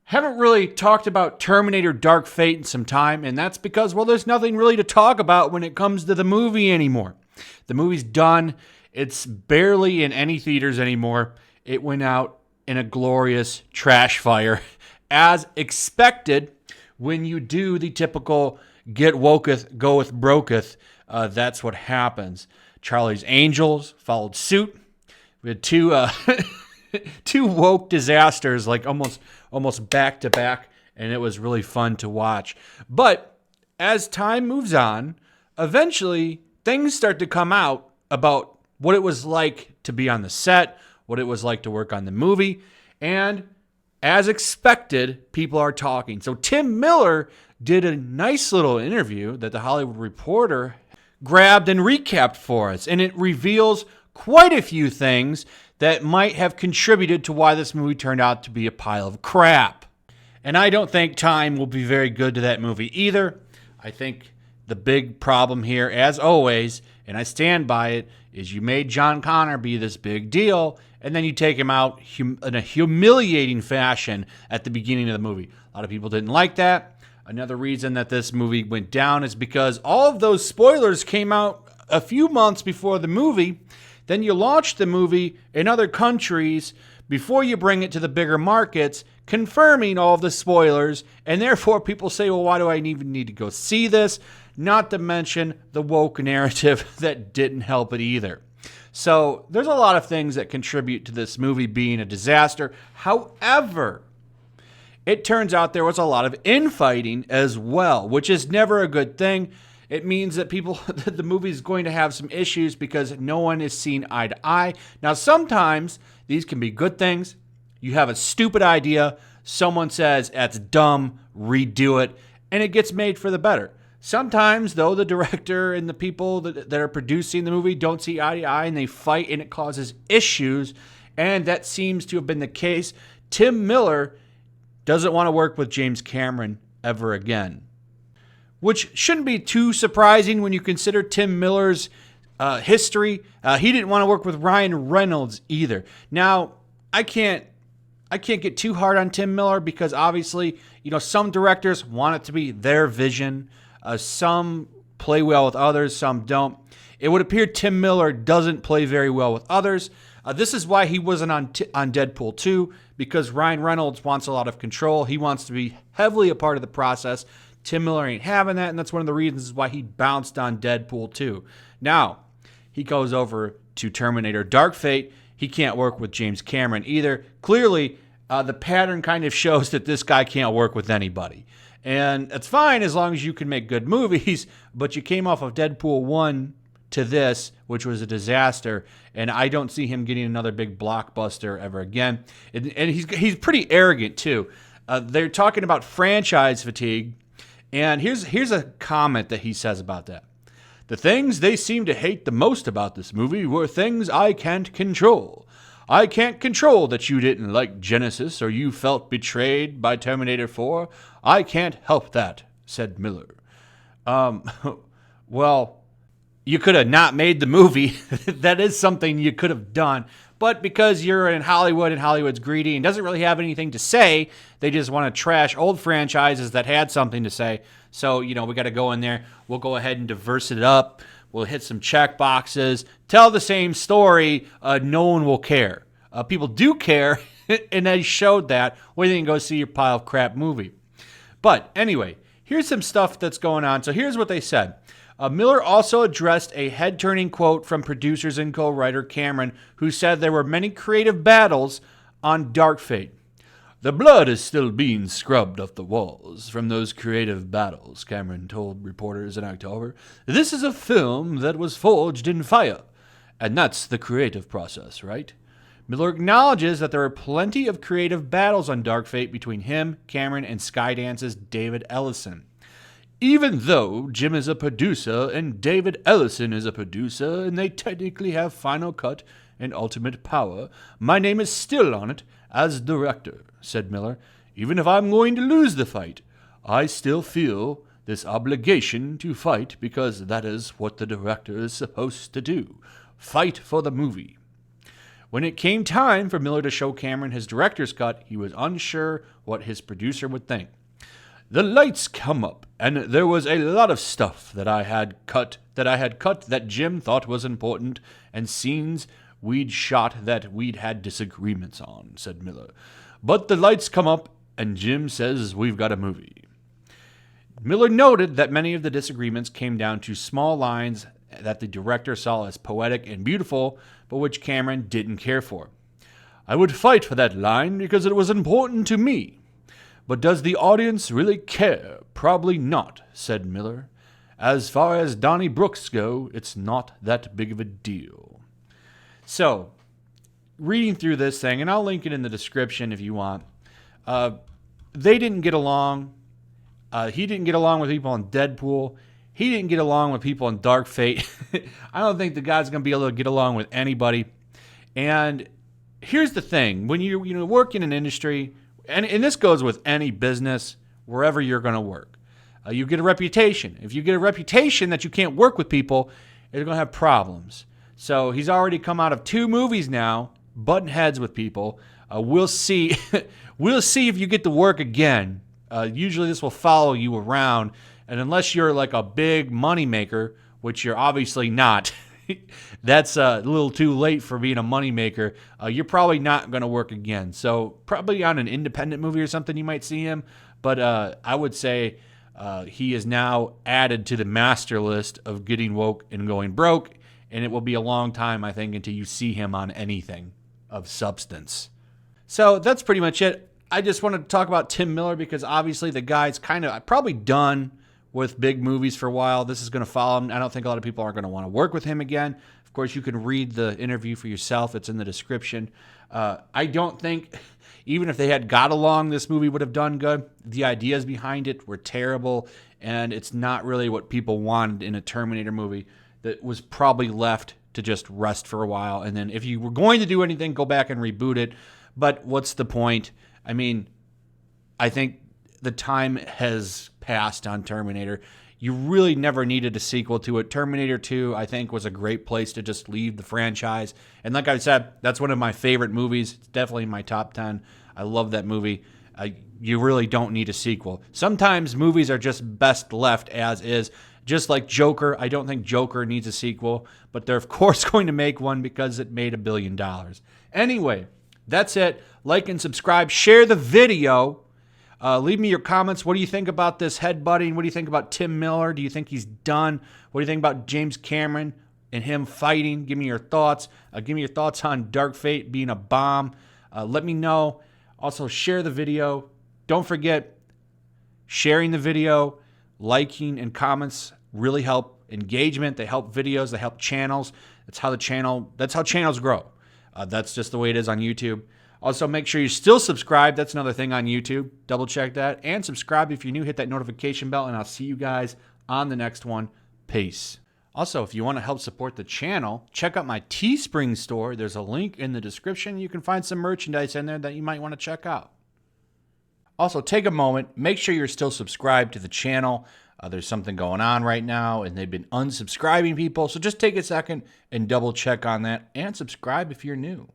Haven't really talked about Terminator Dark Fate in some time, and that's because, well, there's nothing really to talk about when it comes to the movie anymore. The movie's done. It's barely in any theaters anymore. It went out in a glorious trash fire, as expected when you do the typical get woketh, goeth broketh. That's what happens. Charlie's Angels followed suit. We had two two woke disasters, like almost back to back, and it was really fun to watch. But as time moves on, eventually things start to come out about what it was like to be on the set, what it was like to work on the movie, and as expected, people are talking. So Tim Miller did a nice little interview that the Hollywood Reporter grabbed and recapped for us, and it reveals quite a few things that might have contributed to why this movie turned out to be a pile of crap. And I don't think time will be very good to that movie either. I think the big problem here, as always, and I stand by it, is you made John Connor be this big deal, and then you take him out in a humiliating fashion at the beginning of the movie. A lot of people didn't like that. Another reason that this movie went down is because all of those spoilers came out a few months before the movie. Then you launch the movie in other countries before you bring it to the bigger markets, confirming all of the spoilers, and therefore people say, well, why do I even need to go see this? Not to mention the woke narrative that didn't help it either. So there's a lot of things that contribute to this movie being a disaster. However, it turns out there was a lot of infighting as well, which is never a good thing. It means that the movie is going to have some issues because no one is seen eye to eye. Now, sometimes these can be good things. You have a stupid idea. Someone says, that's dumb, redo it, and it gets made for the better. Sometimes, though, the director and the people that are producing the movie don't see eye to eye and they fight and it causes issues. And that seems to have been the case. Tim Miller doesn't want to work with James Cameron ever again, which shouldn't be too surprising when you consider Tim Miller's history. He didn't want to work with Ryan Reynolds either. Now, I can't get too hard on Tim Miller because obviously, some directors want it to be their vision. Some play well with others, some don't. It would appear Tim Miller doesn't play very well with others. This is why he wasn't on Deadpool 2, because Ryan Reynolds wants a lot of control. He wants to be heavily a part of the process. Tim Miller ain't having that, and that's one of the reasons why he bounced on Deadpool 2. Now, he goes over to Terminator Dark Fate. He can't work with James Cameron either. Clearly, the pattern kind of shows that this guy can't work with anybody. And it's fine as long as you can make good movies, but you came off of Deadpool 1 to this, which was a disaster, and I don't see him getting another big blockbuster ever again. And he's pretty arrogant, too. They're talking about franchise fatigue, and here's a comment that he says about that. The things they seem to hate the most about this movie were things I can't control. I can't control that you didn't like Genesis or you felt betrayed by Terminator 4. I can't help that, said Miller. Well, you could have not made the movie. That is something you could have done. But because you're in Hollywood and Hollywood's greedy and doesn't really have anything to say, they just want to trash old franchises that had something to say. So, we got to go in there. We'll go ahead and diverse it up. We'll hit some check boxes. Tell the same story. No one will care. People do care, and they showed that when you can go see your pile of crap movie. But anyway, here's some stuff that's going on. So here's what they said. Miller also addressed a head-turning quote from producers and co-writer Cameron, who said there were many creative battles on Dark Fate. The blood is still being scrubbed off the walls from those creative battles, Cameron told reporters in October. This is a film that was forged in fire, and that's the creative process, right? Miller acknowledges that there are plenty of creative battles on Dark Fate between him, Cameron, and Skydance's David Ellison. Even though Jim is a producer and David Ellison is a producer and they technically have final cut and ultimate power, my name is still on it as director, said Miller. Even if I'm going to lose the fight, I still feel this obligation to fight because that is what the director is supposed to do. Fight for the movie. When it came time for Miller to show Cameron his director's cut, he was unsure what his producer would think. The lights come up, and there was a lot of stuff that I had cut that Jim thought was important, and scenes we'd shot that we'd had disagreements on, said Miller. But the lights come up, and Jim says we've got a movie. Miller noted that many of the disagreements came down to small lines that the director saw as poetic and beautiful, but which Cameron didn't care for. I would fight for that line because it was important to me. But does the audience really care? Probably not, said Miller. As far as Donnie Brooks go, it's not that big of a deal. So, reading through this thing, and I'll link it in the description if you want, they didn't get along. He didn't get along with people in Deadpool. He didn't get along with people in Dark Fate. I don't think the guy's going to be able to get along with anybody. And here's the thing. When you work in an industry, and this goes with any business, wherever you're going to work, you get a reputation. If you get a reputation that you can't work with people, you're going to have problems. So he's already come out of 2 movies now, butting heads with people. We'll see. We'll see if you get to work again. Usually this will follow you around. And unless you're like a big money maker, which you're obviously not, that's a little too late for being a moneymaker. You're probably not going to work again. So probably on an independent movie or something you might see him. But I would say he is now added to the master list of getting woke and going broke. And it will be a long time, I think, until you see him on anything of substance. So that's pretty much it. I just wanted to talk about Tim Miller because obviously the guy's kind of probably done with big movies for a while. This is going to follow him. I don't think a lot of people are going to want to work with him again. Of course, you can read the interview for yourself. It's in the description. I don't think, even if they had got along, this movie would have done good. The ideas behind it were terrible, and it's not really what people wanted in a Terminator movie that was probably left to just rest for a while. And then if you were going to do anything, go back and reboot it. But what's the point? I mean, I think the time has passed on Terminator. You really never needed a sequel to it. Terminator 2, I think, was a great place to just leave the franchise. And like I said, that's one of my favorite movies. It's definitely in my top 10. I love that movie. You really don't need a sequel. Sometimes movies are just best left as is. Just like Joker, I don't think Joker needs a sequel, but they're of course going to make one because it made $1 billion. Anyway, that's it. Like and subscribe. Share the video. Leave me your comments. What do you think about this headbutting? What do you think about Tim Miller? Do you think he's done? What do you think about James Cameron and him fighting? Give me your thoughts. Give me your thoughts on Dark Fate being a bomb. Let me know. Also, share the video. Don't forget, sharing the video, liking, and comments really help engagement. They help videos. They help channels. That's how channels grow. That's just the way it is on YouTube. Also, make sure you're still subscribed. That's another thing on YouTube. Double check that. And subscribe if you're new. Hit that notification bell, and I'll see you guys on the next one. Peace. Also, if you want to help support the channel, check out my Teespring store. There's a link in the description. You can find some merchandise in there that you might want to check out. Also, take a moment. Make sure you're still subscribed to the channel. There's something going on right now, and they've been unsubscribing people. So just take a second and double check on that, and subscribe if you're new.